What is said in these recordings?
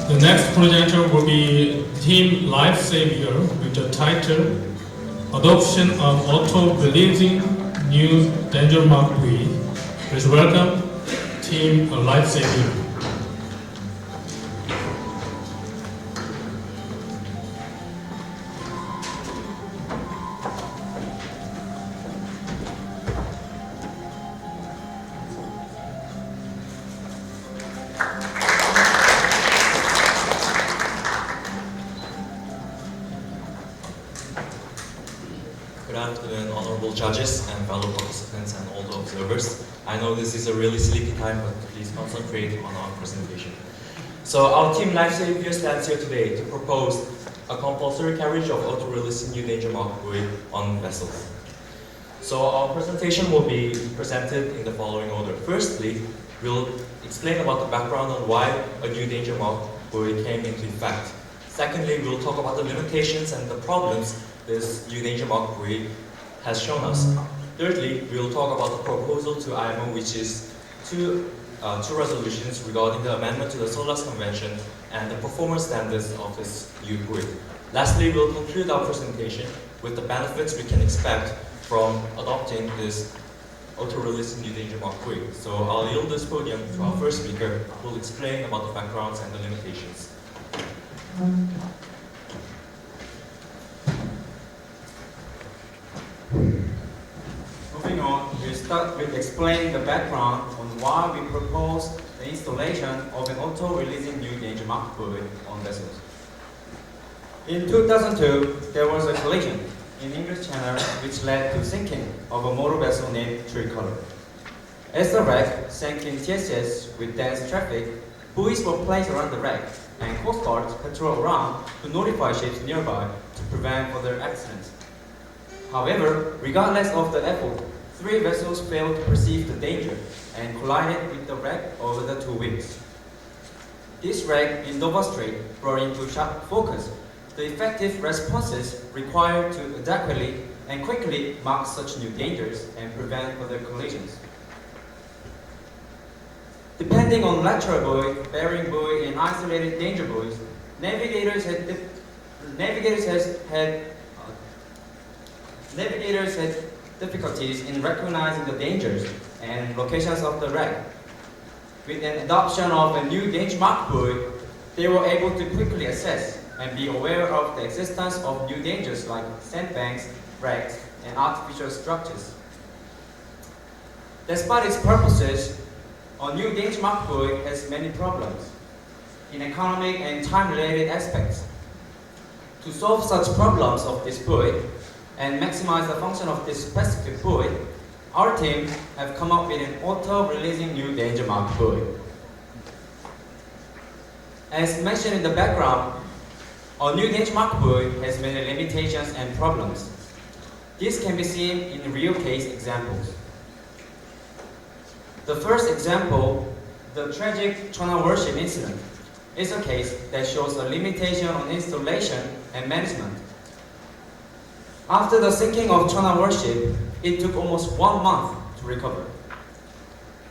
The next presenter will be Team Life Savior with the title Adoption of Auto-Releasing New Danger Mark buoy. Please welcome Team Life Savior. Good afternoon, honorable judges and fellow participants and all the observers. I know this is a really sleepy time, but please concentrate on our presentation. So our team Life Savior stands here today to propose a compulsory carriage of auto-releasing new danger mark buoy on vessels. So our presentation will be presented in the following order. Firstly, we'll explain about the background on why a new danger mark buoy came into effect. Secondly, we'll talk about the limitations and the problems this new danger mark buoy has shown us. Thirdly, we'll talk about the proposal to IMO, which is two resolutions regarding the amendment to the SOLAS Convention and the performance standards of this new buoy. Lastly, we'll conclude our presentation with the benefits we can expect from adopting this auto-releasing new danger mark buoy. So I'll yield this podium to our first speaker, who will explain about the backgrounds and the limitations. Moving on, we'll start with explaining the background on why we propose the installation of an auto-releasing new danger mark buoy on vessels. In 2002, there was a collision in English Channel which led to sinking of a motor vessel named Tricolor. As the wreck sank in TSS with dense traffic, buoys were placed around the wreck and coast guards patrol around to notify ships nearby to prevent further accidents. However, regardless of the effort, 3 vessels failed to perceive the danger and collided with the wreck over the 2 weeks. This wreck in Dover Strait brought into sharp focus the effective responses required to adequately and quickly mark such new dangers and prevent further collisions. Depending on lateral buoy, bearing buoy, and isolated danger buoys, navigators had difficulties in recognizing the dangers and locations of the wreck. With an adoption of a new danger mark buoy, they were able to quickly assess and be aware of the existence of new dangers like sandbanks, wrecks, and artificial structures. Despite its purposes, a new danger mark buoy has many problems in economic and time-related aspects. To solve such problems of this buoy and maximize the function of this specific buoy, our team have come up with an auto-releasing new danger mark buoy. As mentioned in the background, a new danger mark buoy has many limitations and problems. This can be seen in real case examples. The first example, the tragic Chona warship incident, is a case that shows a limitation on installation and management. After the sinking of Chona warship, it took almost 1 month to recover.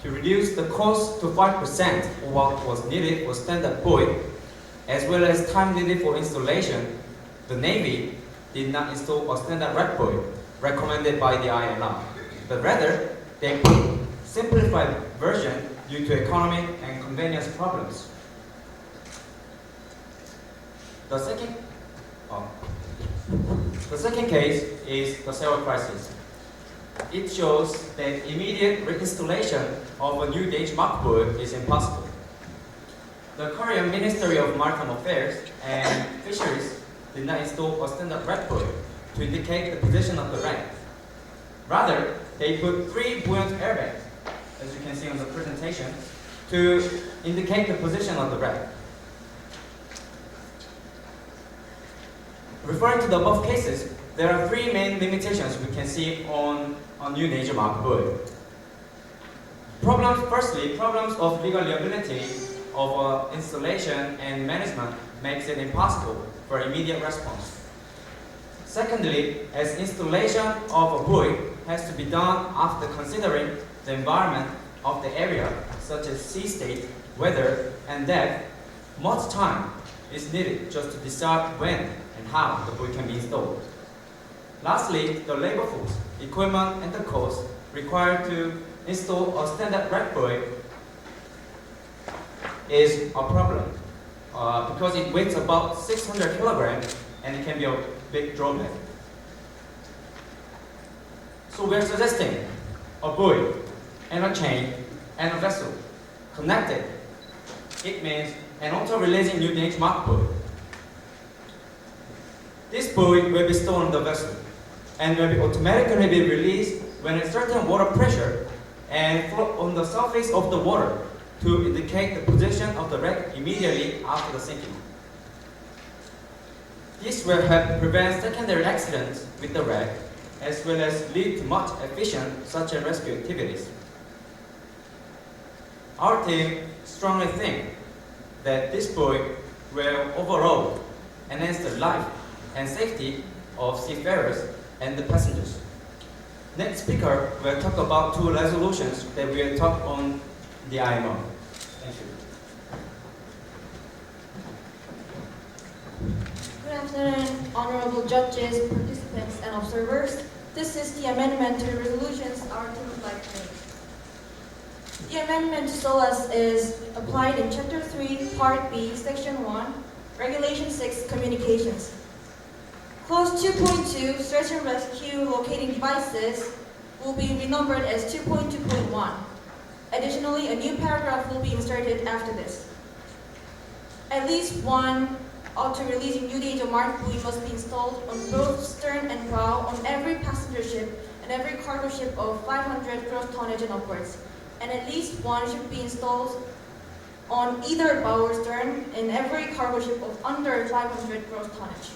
To reduce the cost to 5% of what was needed for standard buoy, as well as time needed for installation, the Navy did not install a standard wreck buoy recommended by the IMO, but rather they put a simplified version due to economic and convenience problems. The second case is the Seoul crisis. It shows that immediate reinstallation of a new danger mark buoy is impossible. The Korean Ministry of Maritime Affairs and Fisheries did not install a standard wreck buoy to indicate the position of the wreck. Rather, they put 3 buoyant airbags, as you can see on the presentation, to indicate the position of the wreck. Referring to the above cases, there are 3 main limitations we can see on a new danger mark buoy. Firstly, problems of legal liability of installation and management makes it impossible for immediate response. Secondly, as installation of a buoy has to be done after considering the environment of the area, such as sea state, weather, and depth, Much time is needed just to decide when and how the buoy can be installed. Lastly, the labor force, equipment, and the cost required to install a standard wreck buoy is a problem because it weighs about 600 kilograms and it can be a big drawback. So we're suggesting a buoy and a chain and a vessel connected. It means an auto-releasing new gauge mark buoy. This buoy will be stored on the vessel and will be automatically be released when a certain water pressure and float on the surface of the water to indicate the position of the wreck immediately after the sinking. This will help prevent secondary accidents with the wreck as well as lead to much efficient search and rescue activities. Our team strongly think that this buoy will overall enhance the life and safety of seafarers and the passengers. Next speaker will talk about two resolutions that we will talk on the IMO. Thank you. Good afternoon, honorable judges, participants, and observers. This is the amendment to the resolutions our team would like to make. The amendment to SOLAS is applied in Chapter 3, Part B, Section 1, Regulation 6, Communications. Clause 2.2, Search and Rescue Locating Devices, will be renumbered as 2.2.1. Additionally, a new paragraph will be inserted after this. At least one auto-releasing new danger mark buoy must be installed on both stern and bow on every passenger ship and every cargo ship of 500 gross tonnage and upwards, and at least one should be installed on either bow or stern in every cargo ship of under 500 gross tonnage.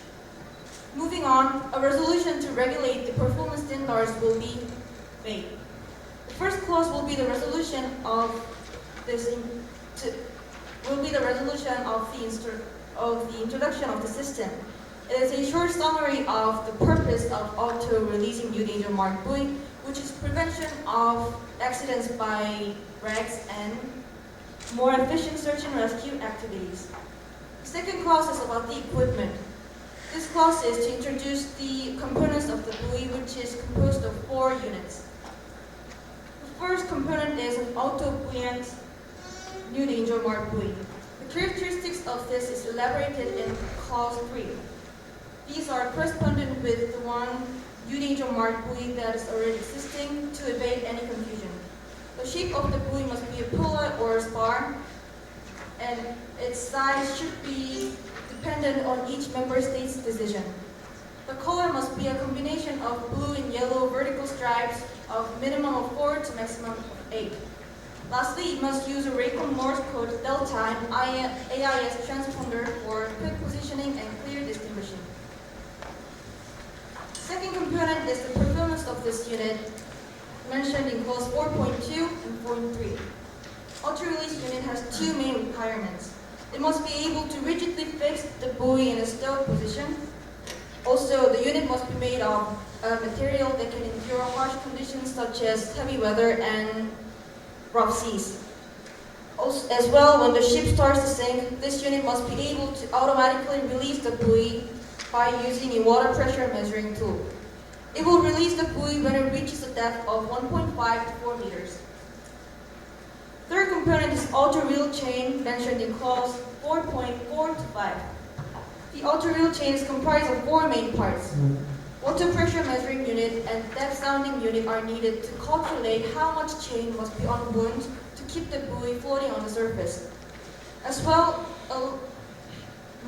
Moving on, a resolution to regulate the performance standards will be made. The first clause will be the resolution of the introduction of the system. It is a short summary of the purpose of auto-releasing new danger mark buoy, which is prevention of accidents by wrecks and more efficient search and rescue activities. The second clause is about the equipment. This clause is to introduce the components of the buoy, which is composed of 4 units. The first component is an auto-buoyant new danger mark buoy. The characteristics of this is elaborated in clause 3. These are correspondent with the one new danger mark buoy that is already existing to evade any confusion. The shape of the buoy must be a pulley or a spar, and its size should be dependent on each member state's decision. The color must be a combination of blue and yellow vertical stripes of minimum of 4 to maximum of 8. Lastly, it must use a Raycon Morse code delta and AIS transponder for quick positioning and clear distinguishing. Second component is the performance of this unit, mentioned in clause 4.2 and 4.3. Auto-release unit has 2 main requirements. It must be able to rigidly fix the buoy in a stowed position. Also, the unit must be made of a material that can endure harsh conditions such as heavy weather and rough seas. Also, as well, when the ship starts to sink, this unit must be able to automatically release the buoy by using a water pressure measuring tool. It will release the buoy when it reaches a depth of 1.5 to 4 meters. Third component is auto-reel chain, mentioned in clause 4.4 to 5. The auto-reel chain is comprised of 4 main parts. Water pressure measuring unit and depth sounding unit are needed to calculate how much chain must be unwound to keep the buoy floating on the surface. As well,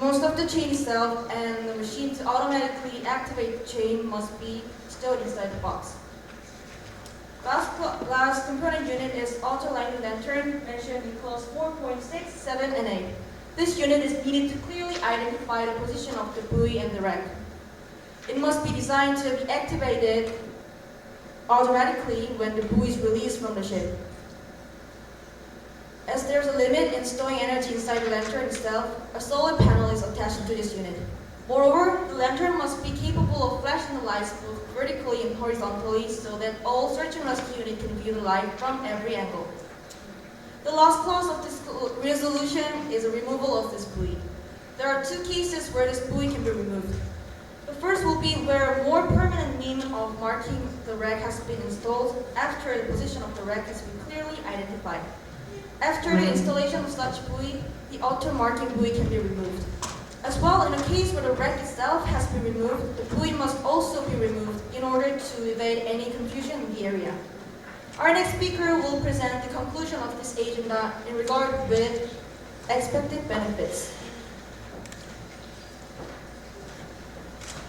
most of the chain itself and the machine to automatically activate the chain must be stowed inside the box. Last component unit is auto-lighting lantern, mentioned in clause 4.6, 7, and 8. This unit is needed to clearly identify the position of the buoy and the wreck. It must be designed to be activated automatically when the buoy is released from the ship. As there's a limit in storing energy inside the lantern itself, a solar panel is attached to this unit. Moreover, the lantern must be capable of flashing the lights both vertically and horizontally so that all search and rescue units can view the light from every angle. The last clause of this resolution is a removal of this buoy. There are two cases where this buoy can be removed. The first will be where a more permanent means of marking the wreck has been installed after the position of the wreck has been clearly identified. After the installation of such buoy, the auto marking buoy can be removed. As well, in a case where the wreck itself has been removed, the buoy must also be removed in order to evade any confusion in the area. Our next speaker will present the conclusion of this agenda in regard with expected benefits.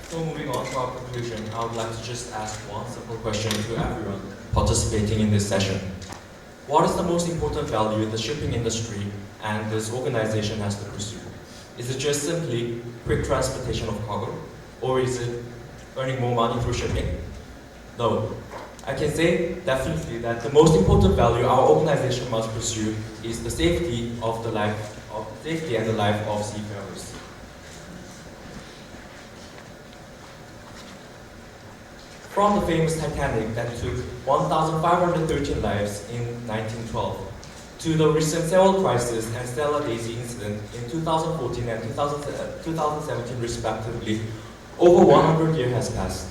So moving on to our conclusion, I would like to just ask one simple question to everyone participating in this session. What is the most important value the shipping industry and this organization has to pursue? Is it just simply quick transportation of cargo? Or is it earning more money through shipping? No. I can say definitely that the most important value our organization must pursue is the safety and the life of seafarers. From the famous Titanic that took 1,513 lives in 1912, to the recent Seoul crisis and Stella Daisy incident in 2014 and 2017 respectively, over 100 years has passed.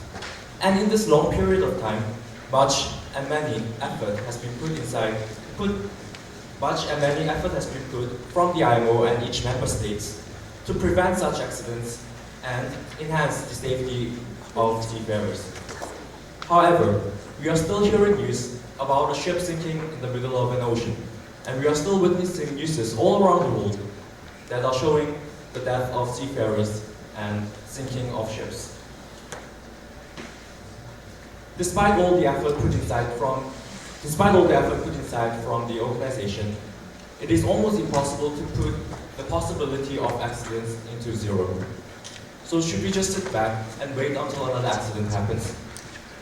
And in this long period of time, much and many effort has been put from the IMO and each member states to prevent such accidents and enhance the safety of seafarers. However, we are still hearing news about a ship sinking in the middle of an ocean, and we are still witnessing news all around the world that are showing the death of seafarers and sinking of ships. Despite all the effort put inside from the organization, it is almost impossible to put the possibility of accidents into zero. So should we just sit back and wait until another accident happens?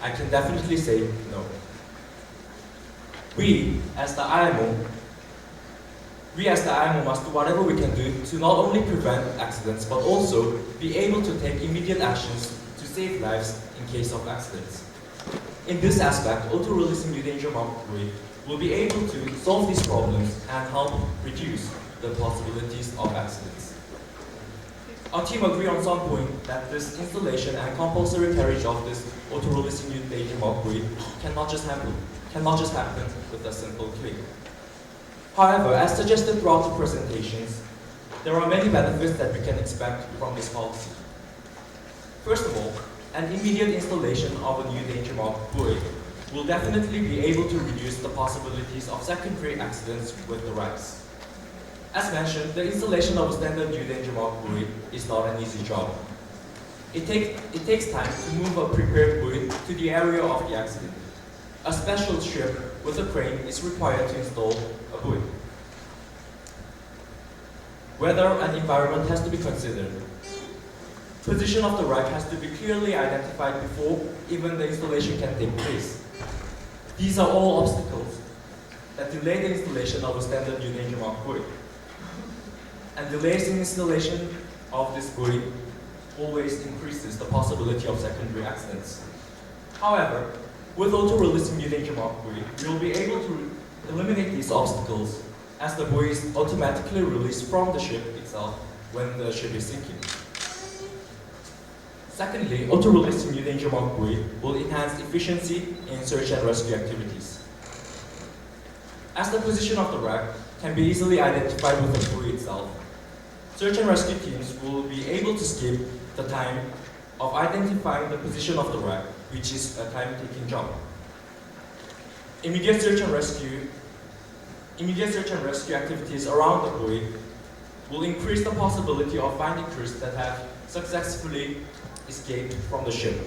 I can definitely say no. We as the IMO must do whatever we can do to not only prevent accidents but also be able to take immediate actions to save lives in case of accidents. In this aspect, auto-releasing new danger mark buoy will be able to solve these problems and help reduce the possibilities of accidents. Our team agree on some point that this installation and compulsory carriage of this auto-releasing new danger mark buoy cannot just happen with a simple click. However, as suggested throughout the presentations, there are many benefits that we can expect from this policy. First of all, an immediate installation of a new danger mark buoy will definitely be able to reduce the possibilities of secondary accidents with the wrecks. As mentioned, the installation of a standard new danger mark buoy is not an easy job. It takes time to move a prepared buoy to the area of the accident. A special ship with a crane is required to install a buoy. Weather and environment has to be considered. Position of the wreck has to be clearly identified before even the installation can take place. These are all obstacles that delay the installation of a standard new danger mark buoy. And delays in installation of this buoy always increases the possibility of secondary accidents. However, with auto-releasing new danger mark buoy, we will be able to eliminate these obstacles as the buoy is automatically released from the ship itself when the ship is sinking. Secondly, auto-releasing new danger mark buoy will enhance efficiency in search and rescue activities. As the position of the wreck can be easily identified with the buoy itself, search and rescue teams will be able to skip the time of identifying the position of the wreck, which is a time-taking job. Immediate search and rescue activities around the buoy will increase the possibility of finding crews that have successfully escaped from the ship.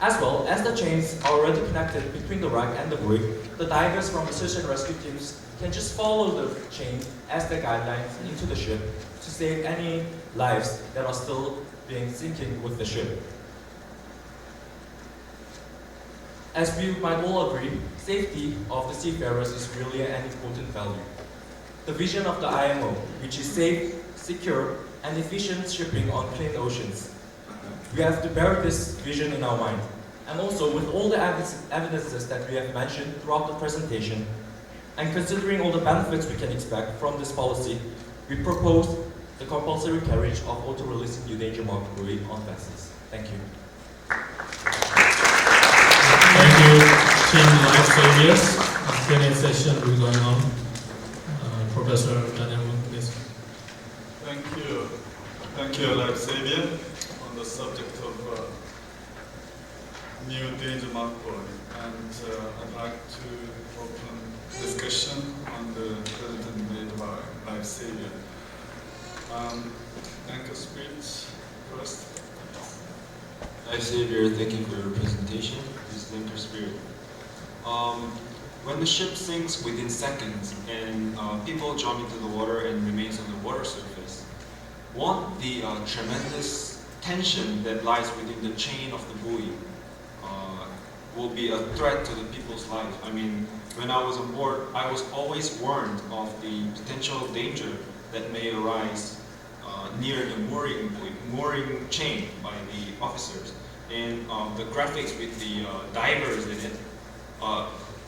As well, as the chains are already connected between the wreck and the buoy, the divers from the search and rescue teams can just follow the chain as the guidelines into the ship to save any lives that are still being sinking with the ship. As we might all agree, safety of the seafarers is really an important value. The vision of the IMO, which is safe, secure, and efficient shipping on clean oceans. We have to bear this vision in our mind. And also, with all the evidences that we have mentioned throughout the presentation, And considering all the benefits we can expect from this policy, we propose the compulsory carriage of auto-releasing new danger mark buoy on vessels. Thank you. Thank you, Team Life Saviors. Q&A session will be going on. Professor Daniel, please. Thank you, Life Savior, on the subject of new danger mark buoy. And I'd like to open discussion on the presentation made by Life Savior. Anchor speech first. Life Savior, thank you for your presentation. This is Anchor Spirit. When the ship sinks within seconds and people jump into the water and remains on the water surface, won't the tremendous tension that lies within the chain of the buoy will be a threat to the people's life? I mean, when I was on board, I was always warned of the potential danger that may arise near the mooring chain by the officers. And the graphics with the divers in it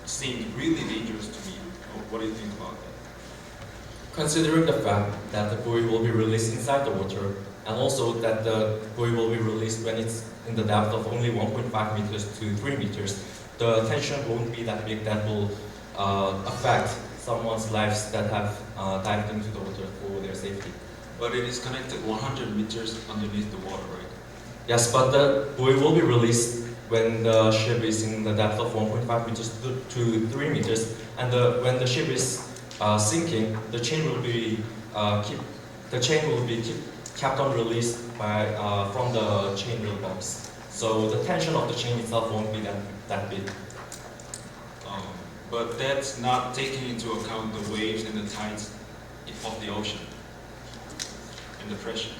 seemed really dangerous to me. What do you think about that? Considering the fact that the buoy will be released inside the water, and also that the buoy will be released when it's in the depth of only 1.5 meters to 3 meters, the tension won't be that big that will affect someone's lives that have dived into the water for their safety. But it is connected 100 meters underneath the water, right? Yes, but the buoy will be released when the ship is in the depth of 1.5 meters to 3 meters, and when the ship is sinking, the chain will be kept on release by from the chain wheel box. So the tension of the chain itself won't be that big. But that's not taking into account the waves and the tides of the ocean and the pressure.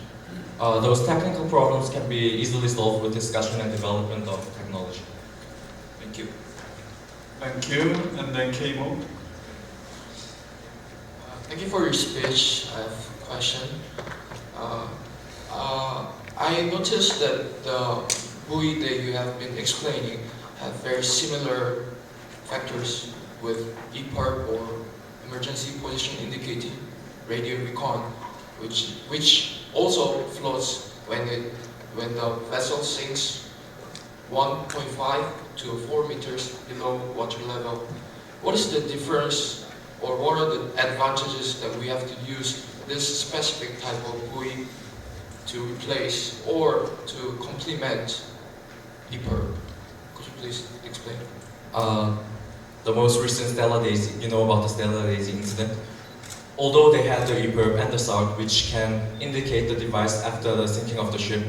Those technical problems can be easily solved with discussion and development of technology. Thank you. Thank you, and then Keimo. Thank you for your speech. I have a question. I noticed that the buoy that you have been explaining have very similar factors with EPIRB or emergency position indicating radio recon, which also floats when the vessel sinks 1.5 to 4 meters below water level. What is the difference, or what are the advantages that we have to use this specific type of buoy to replace or to complement EPIRB? Could you please explain? The most recent Stella Daisy, you know about the Stella Daisy incident? Although they had the EPIRB and the SART, which can indicate the device after the sinking of the ship,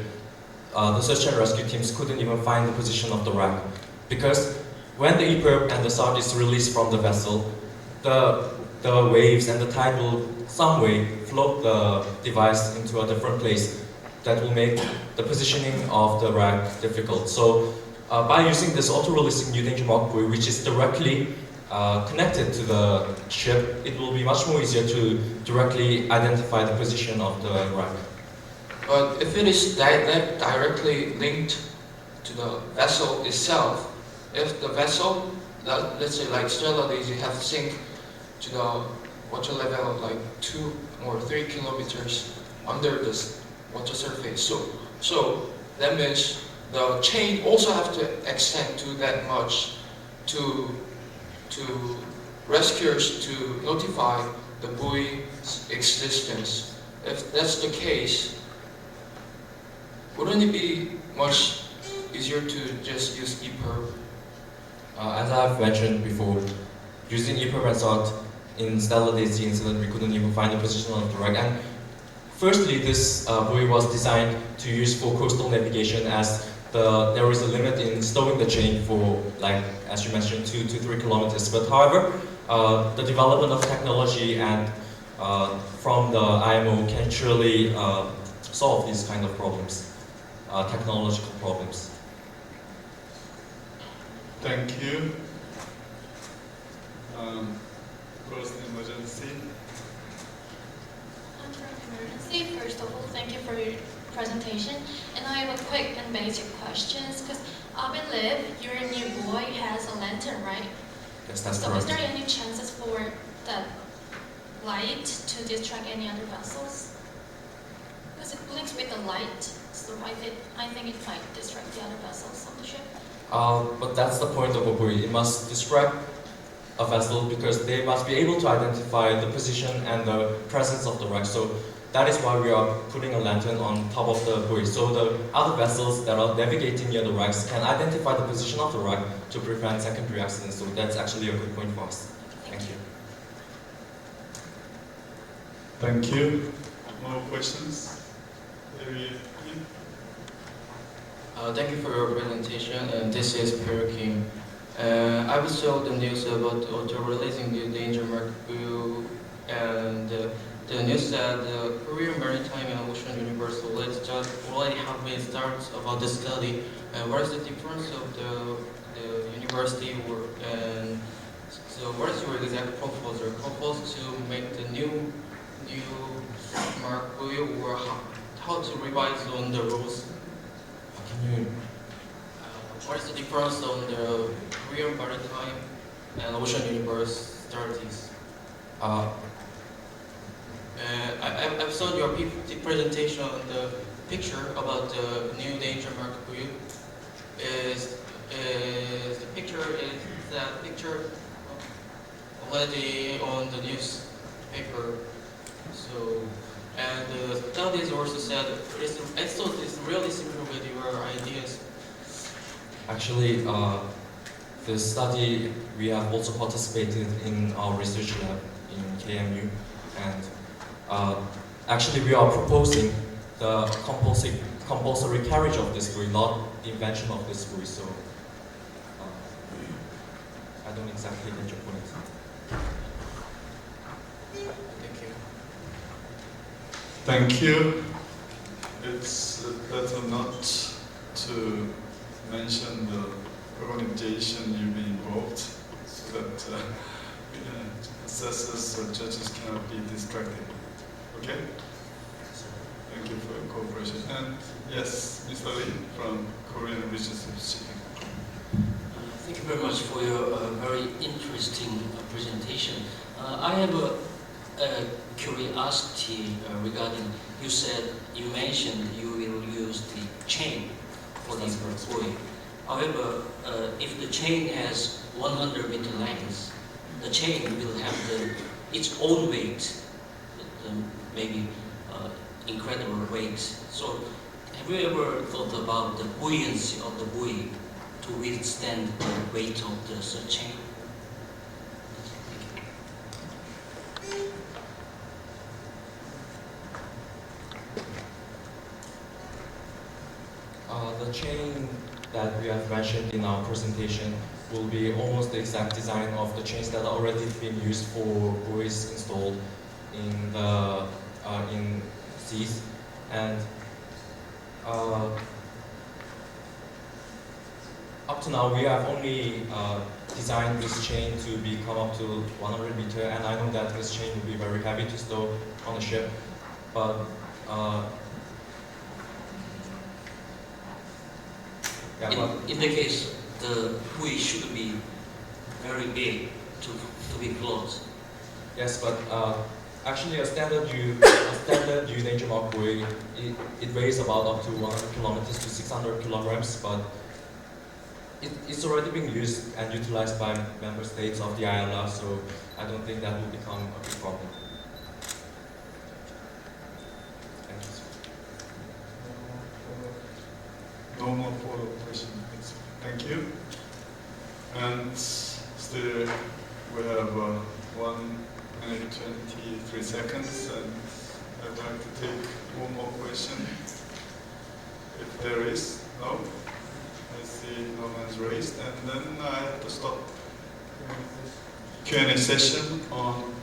the search and rescue teams couldn't even find the position of the wreck. Because when the EPIRB and the SART is released from the vessel, the waves and the tide will some way float the device into a different place that will make the positioning of the wreck difficult. So by using this auto-releasing new danger mark buoy, which is directly connected to the ship, it will be much more easier to directly identify the position of the wreck. But if it is directly linked to the vessel itself, if the vessel, let's say like Stella Daisy, have sink to the water level of like 2 or 3 kilometers under the water surface, so that means the chain also have to extend to that much to rescuers to notify the buoy's existence. If that's the case, wouldn't it be much easier to just use EPIRB? As I've mentioned before, using EPIRB and SART in Stella Daisy incident, we couldn't even find the position of the wreck. And firstly, this buoy was designed to use for coastal navigation, as there is a limit in stowing the chain for, like, as you mentioned, 2 to 3 kilometers. But however, the development of technology and from the IMO can surely solve these kind of problems, technological problems. Thank you. First emergency. Emergency, first of all, thank you for your presentation. And I have a quick and basic questions, because I believe your new buoy has a lantern, right? Yes, that's So is correct. there any chances for that light to distract any other vessels? Because it blinks with the light, so I think it might distract the other vessels on the ship. But that's the point of a buoy. It must distract a vessel because they must be able to identify the position and the presence of the wreck. So that is why we are putting a lantern on top of the buoy. So the other vessels that are navigating near the wrecks can identify the position of the wreck to prevent secondary accidents. So that's actually a good point for us. Thank you. Thank you. More questions? Thank you for your presentation. This is Peter Kim. I was told the news about auto-releasing the danger mark buoy, and the news said the Korean Maritime and Ocean University already have made starts about the study. What is the difference of the university work, and so what is your exact proposal? Propose to make the new mark buoy, or how to revise on the rules? Can you? What is the difference on the Korean Maritime and Ocean University studies? I've saw your presentation on the picture about the new danger mark buoy. Is that picture already on the newspaper? So, and the studies also said I thought it's really similar with your ideas. Actually, the study, we have also participated in our research lab in KMU, and actually we are proposing the compulsory carriage of this buoy, not the invention of this buoy. So I don't exactly get your point. Thank you. Thank you. It's better not to mention the organization you've been involved, so that assessors or judges cannot be distracted. Okay? Thank you for your cooperation. And yes, Mr. Lee from Korean Research Shipping. Thank you very much for your very interesting presentation. I have a curiosity regarding, you mentioned you will use the chain for the buoy. However, if the chain has 100 meter length, the chain will have its own weight, maybe incredible weight. So, have you ever thought about the buoyancy of the buoy to withstand the weight of the chain? The chain that we have mentioned in our presentation will be almost the exact design of the chains that are already being used for buoys installed in the in seas, and up to now we have only designed this chain to come up to 100 meter, and I know that this chain will be very heavy to stow on a ship, but In the case, the buoy should be very big to be closed. yes, but actually a standard U danger mark buoy, it weighs about up to 100 kilometers to 600 kilograms, but it's already being used and utilized by member states of the ILR, so I don't think that will become a big problem. Thank you. No more follow-up questions. Thank you. And still we have 1 minute 23 seconds, and I'd like to take one more question. If there is, no? I see no hands raised, and then I have to stop Q&A session on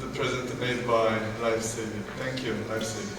the present made by Lifesaving. Thank you, Lifesaving.